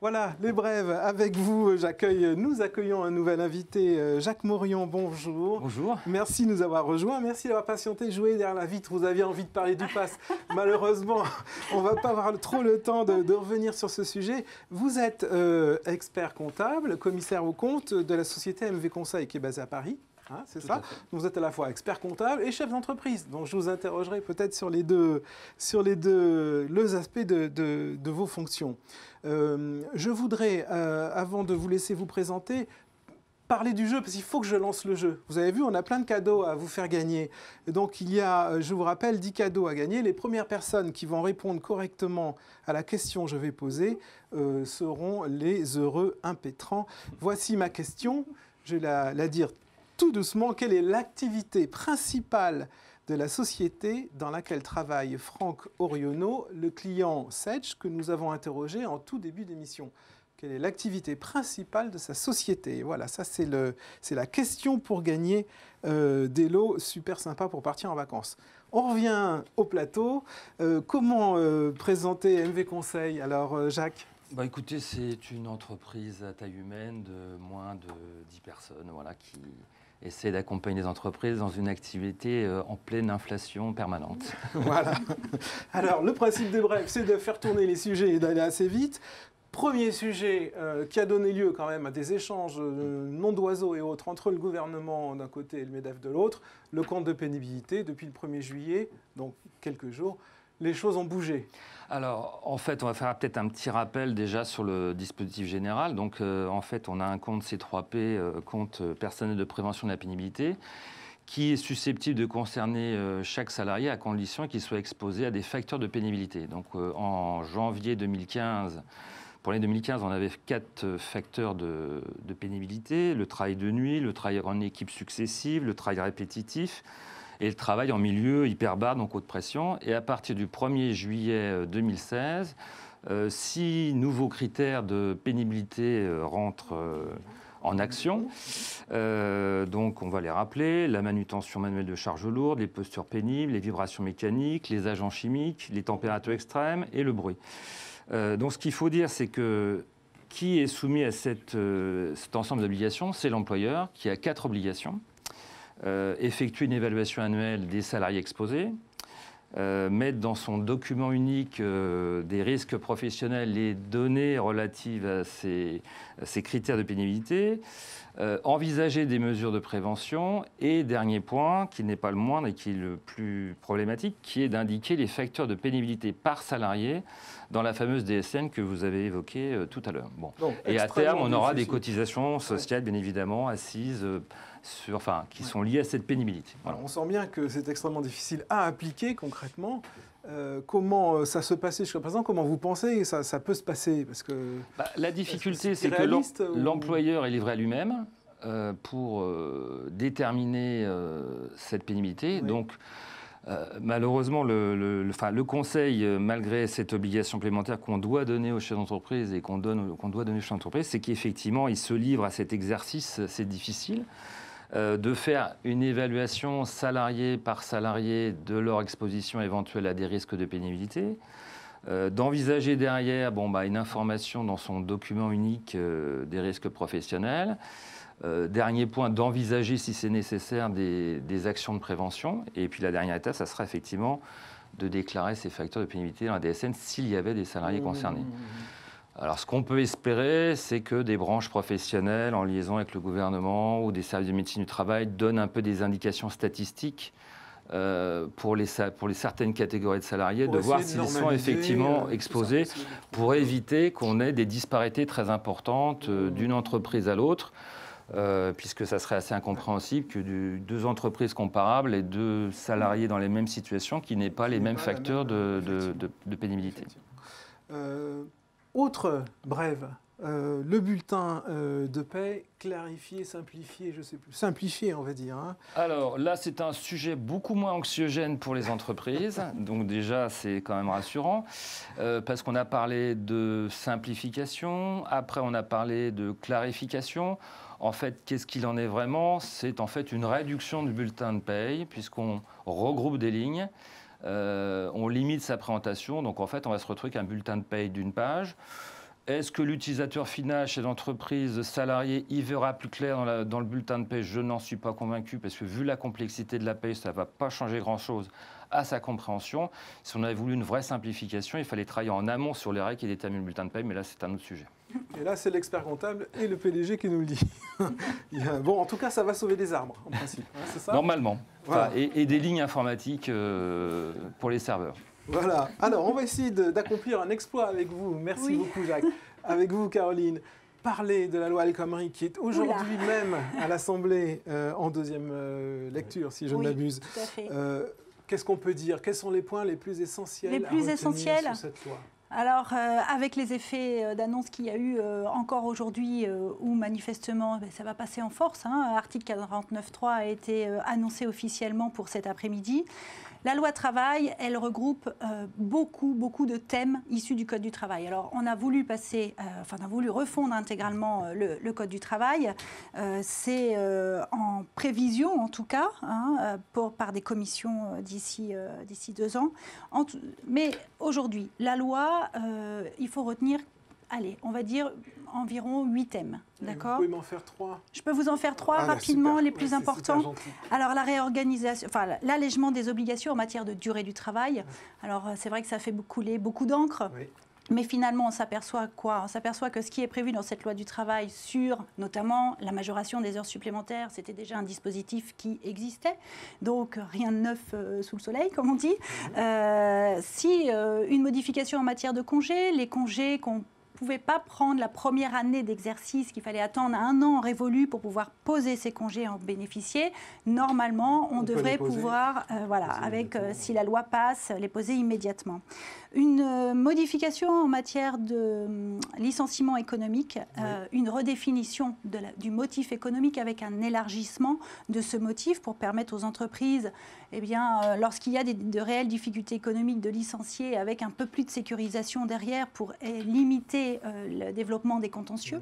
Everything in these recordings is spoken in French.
Voilà, les brèves, avec vous, nous accueillons un nouvel invité, Jacques Morion, bonjour. Bonjour. Merci de nous avoir rejoints, merci d'avoir patienté, joué derrière la vitre, vous aviez envie de parler du pass. Malheureusement, on ne va pas avoir trop le temps de revenir sur ce sujet. Vous êtes expert comptable, commissaire aux comptes de la société MV Conseil qui est basée à Paris. Hein, c'est ça. Vous êtes à la fois expert comptable et chef d'entreprise. Donc je vous interrogerai peut-être sur les deux aspects de vos fonctions. Je voudrais, avant de vous laisser vous présenter, parler du jeu, parce qu'il faut que je lance le jeu. Vous avez vu, on a plein de cadeaux à vous faire gagner. Donc il y a, je vous rappelle, 10 cadeaux à gagner. Les premières personnes qui vont répondre correctement à la question que je vais poser seront les heureux impétrants. Voici ma question. Je vais la dire tout doucement. Quelle est l'activité principale de la société dans laquelle travaille Franck Oriono, le client Sedge que nous avons interrogé en tout début d'émission? Quelle est l'activité principale de sa société? Voilà, ça c'est la question pour gagner des lots super sympas pour partir en vacances. On revient au plateau. Comment présenter MV Conseil? Alors Jacques? Bah écoutez, c'est une entreprise à taille humaine de moins de 10 personnes, voilà, qui essaie d'accompagner les entreprises dans une activité en pleine inflation permanente. Voilà. Alors, le principe des brèves, c'est de faire tourner les sujets et d'aller assez vite. Premier sujet qui a donné lieu quand même à des échanges noms d'oiseaux et autres entre le gouvernement d'un côté et le MEDEF de l'autre, le compte de pénibilité depuis le 1er juillet, donc quelques jours. Les choses ont bougé. Alors, en fait, on va faire peut-être un petit rappel déjà sur le dispositif général. Donc, en fait, on a un compte C3P, compte personnel de prévention de la pénibilité, qui est susceptible de concerner chaque salarié à condition qu'il soit exposé à des facteurs de pénibilité. Donc, en janvier 2015, pour l'année 2015, on avait 4 facteurs de pénibilité: le travail de nuit, le travail en équipe successive, le travail répétitif, et le travail en milieu hyperbare, donc haute pression. Et à partir du 1er juillet 2016, 6 nouveaux critères de pénibilité rentrent en action. Donc on va les rappeler: la manutention manuelle de charges lourdes, les postures pénibles, les vibrations mécaniques, les agents chimiques, les températures extrêmes et le bruit. Donc ce qu'il faut dire, c'est que qui est soumis à cet ensemble d'obligations? C'est l'employeur, qui a 4 obligations. Effectuer une évaluation annuelle des salariés exposés, mettre dans son document unique des risques professionnels les données relatives à ces critères de pénibilité, envisager des mesures de prévention et, dernier point, qui n'est pas le moindre et qui est le plus problématique, qui est d'indiquer les facteurs de pénibilité par salarié dans la fameuse DSN que vous avez évoquée tout à l'heure. Bon. Et à terme, on aura des cotisations sociales, bien évidemment, assises, qui sont liées à cette pénibilité. Voilà. Alors, on sent bien que c'est extrêmement difficile à appliquer concrètement. Comment ça se passait jusqu'à présent? Comment vous pensez que ça peut se passer? Parce que la difficulté, c'est que l'employeur est livré à lui-même pour déterminer cette pénibilité. Oui. Donc, malheureusement, le Conseil, malgré cette obligation complémentaire qu'on doit donner aux chefs d'entreprise et qu'on doit donner aux chefs d'entreprise, c'est qu'effectivement, ils se livrent à cet exercice, c'est difficile, de faire une évaluation salarié par salarié de leur exposition éventuelle à des risques de pénibilité, d'envisager derrière une information dans son document unique des risques professionnels. Dernier point, d'envisager, si c'est nécessaire, des actions de prévention. Et puis la dernière étape, ça sera effectivement de déclarer ces facteurs de pénibilité dans la DSN s'il y avait des salariés concernés. Alors, ce qu'on peut espérer, c'est que des branches professionnelles, en liaison avec le gouvernement ou des services de médecine du travail, donnent un peu des indications statistiques pour certaines catégories de salariés, de voir s'ils sont effectivement exposés, pour éviter qu'on ait des disparités très importantes d'une entreprise à l'autre. Puisque ça serait assez incompréhensible que 2 entreprises comparables et 2 salariés dans les mêmes situations qui n'aient pas les mêmes facteurs de pénibilité. Autre brève, le bulletin de paie, clarifié, simplifié, je ne sais plus. Simplifié, on va dire. Hein. Alors là, c'est un sujet beaucoup moins anxiogène pour les entreprises. Donc déjà, c'est quand même rassurant. Parce qu'on a parlé de simplification, après on a parlé de clarification. En fait, qu'est-ce qu'il en est vraiment? C'est en fait une réduction du bulletin de paie, puisqu'on regroupe des lignes. On limite sa présentation, donc en fait on va se retrouver avec un bulletin de paie d'une page Est-ce que l'utilisateur final, chef d'entreprise, salarié, y verra plus clair dans le bulletin de paie? Je n'en suis pas convaincu, parce que vu la complexité de la paie, ça ne va pas changer grand-chose à sa compréhension. Si on avait voulu une vraie simplification, il fallait travailler en amont sur les règles qui déterminent le bulletin de paie, mais là, c'est un autre sujet. Et là, c'est l'expert comptable et le PDG qui nous le dit. Bon, en tout cas, ça va sauver des arbres, en principe. Hein, c'est ça? Normalement. Voilà. Et des lignes informatiques pour les serveurs. Voilà. Alors, on va essayer d'accomplir un exploit avec vous. Merci beaucoup, Jacques. Avec vous, Caroline. Parler de la loi El Khomri qui est aujourd'hui même à l'Assemblée en deuxième lecture, si je ne m'abuse. Tout à fait. Qu'est-ce qu'on peut dire? Quels sont les points les plus essentiels à retenir sur cette loi? Alors, avec les effets d'annonce qu'il y a eu encore aujourd'hui, où manifestement ça va passer en force, hein, article 49.3 a été annoncé officiellement pour cet après-midi. La loi travail, elle regroupe beaucoup de thèmes issus du Code du travail. Alors, on a voulu refondre intégralement le Code du travail. C'est en prévision, en tout cas, hein, par des commissions d'ici 2 ans. Mais aujourd'hui, la loi, il faut retenir, allez, on va dire environ 8 thèmes. D'accord. Vous pouvez m'en faire 3? Je peux vous en faire 3 rapidement, super. les plus importants. Alors, la réorganisation, l'allègement des obligations en matière de durée du travail. Alors, c'est vrai que ça fait couler beaucoup d'encre. Oui. Mais finalement, on s'aperçoit quoi? On s'aperçoit que ce qui est prévu dans cette loi du travail sur, notamment, la majoration des heures supplémentaires, c'était déjà un dispositif qui existait. Donc, rien de neuf sous le soleil, comme on dit. Si une modification en matière de congés, les congés qu'on ne pouvait pas prendre la première année d'exercice, qu'il fallait attendre 1 an révolu pour pouvoir poser ses congés et en bénéficier. Normalement, on devrait pouvoir, si la loi passe, les poser immédiatement. Une modification en matière de licenciement économique, une redéfinition du motif économique avec un élargissement de ce motif pour permettre aux entreprises, lorsqu'il y a de réelles difficultés économiques, de licencier avec un peu plus de sécurisation derrière pour limiter le développement des contentieux.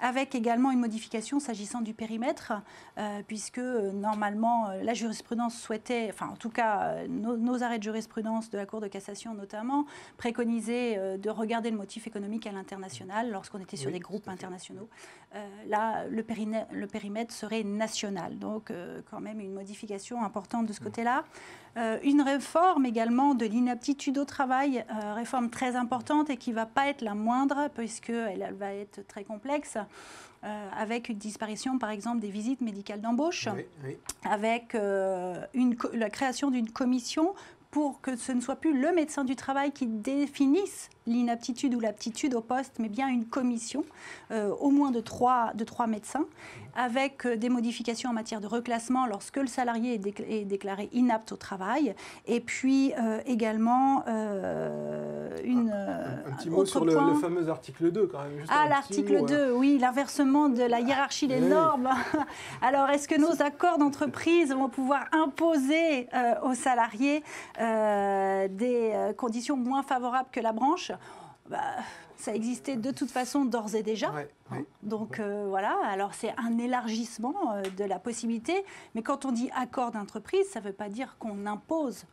Avec également une modification s'agissant du périmètre, puisque normalement la jurisprudence souhaitait, enfin en tout cas nos arrêts de jurisprudence de la Cour de cassation notamment, préconisaient de regarder le motif économique à l'international lorsqu'on était sur des groupes internationaux. Là, le périmètre serait national, donc quand même une modification importante de ce côté-là. Une réforme également de l'inaptitude au travail, réforme très importante et qui ne va pas être la moindre puisqu'elle va être très complexe, avec une disparition par exemple des visites médicales d'embauche, avec la création d'une commission pour que ce ne soit plus le médecin du travail qui définisse l'inaptitude ou l'aptitude au poste, mais bien une commission, au moins de 3 médecins, avec des modifications en matière de reclassement lorsque le salarié est déclaré inapte au travail, et puis également un petit mot sur le fameux article 2 quand même. L'article 2, oui, l'inversement de la hiérarchie des normes. Alors, est-ce que nos accords d'entreprise vont pouvoir imposer aux salariés des conditions moins favorables que la branche? Ça existait de toute façon d'ores et déjà. Donc voilà, alors c'est un élargissement de la possibilité, mais quand on dit accord d'entreprise, ça ne veut pas dire qu'on impose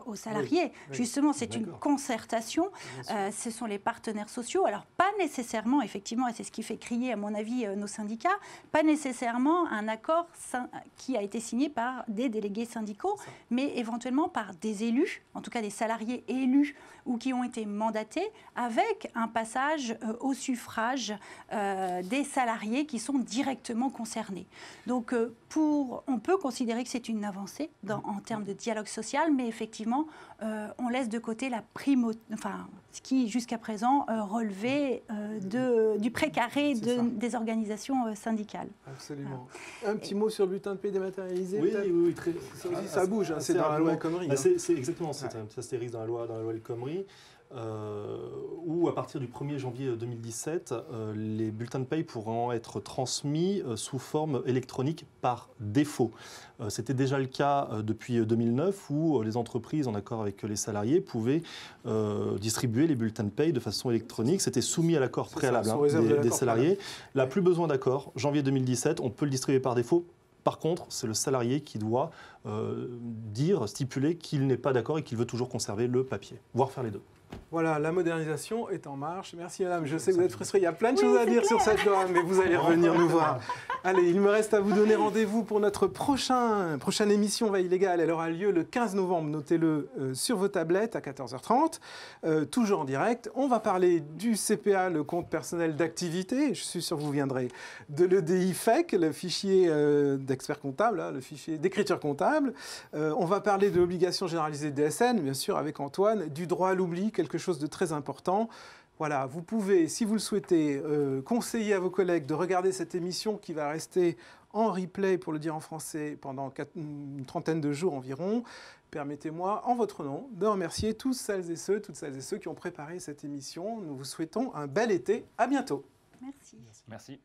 aux salariés. Justement, c'est une concertation, ce sont les partenaires sociaux. Alors pas nécessairement, effectivement, et c'est ce qui fait crier à mon avis nos syndicats, pas nécessairement un accord qui a été signé par des délégués syndicaux, mais éventuellement par des élus, en tout cas des salariés élus ou qui ont été mandatés, avec un passage au suffrage des salariés qui sont directement concernés. Donc, on peut considérer que c'est une avancée en termes de dialogue social, mais effectivement, on laisse de côté ce qui, jusqu'à présent, relevait du précaré des organisations syndicales. Absolument. Un petit mot sur le bulletin de paie dématérialisé. Oui. Ça bouge, c'est dans la loi El Khomri. C'est exactement, ça stérique dans la loi El Khomri. Où à partir du 1er janvier 2017, les bulletins de paie pourront être transmis sous forme électronique par défaut. C'était déjà le cas depuis 2009 où les entreprises, en accord avec les salariés, pouvaient distribuer les bulletins de paie de façon électronique. C'était soumis à l'accord préalable des salariés. Là, plus besoin d'accord. Janvier 2017, on peut le distribuer par défaut. Par contre, c'est le salarié qui doit stipuler qu'il n'est pas d'accord et qu'il veut toujours conserver le papier, voire faire les deux. Voilà, la modernisation est en marche. Merci madame, je sais que vous êtes frustrée, il y a plein de choses à dire sur cette loi, mais vous allez revenir nous voir. Allez, il me reste à vous donner rendez-vous pour notre prochaine émission Veille Légale. Elle aura lieu le 15 novembre, notez-le sur vos tablettes à 14h30, toujours en direct. On va parler du CPA, le compte personnel d'activité, je suis sûr que vous viendrez, de l'EDI FEC, le fichier d'expert comptable, le fichier d'écriture comptable. On va parler de l'obligation généralisée DSN, bien sûr avec Antoine, du droit à l'oubli, quelque chose de très important. Voilà, vous pouvez, si vous le souhaitez, conseiller à vos collègues de regarder cette émission qui va rester en replay, pour le dire en français, pendant une trentaine de jours environ. Permettez-moi, en votre nom, de remercier toutes celles et ceux qui ont préparé cette émission. Nous vous souhaitons un bel été. À bientôt. Merci. Merci.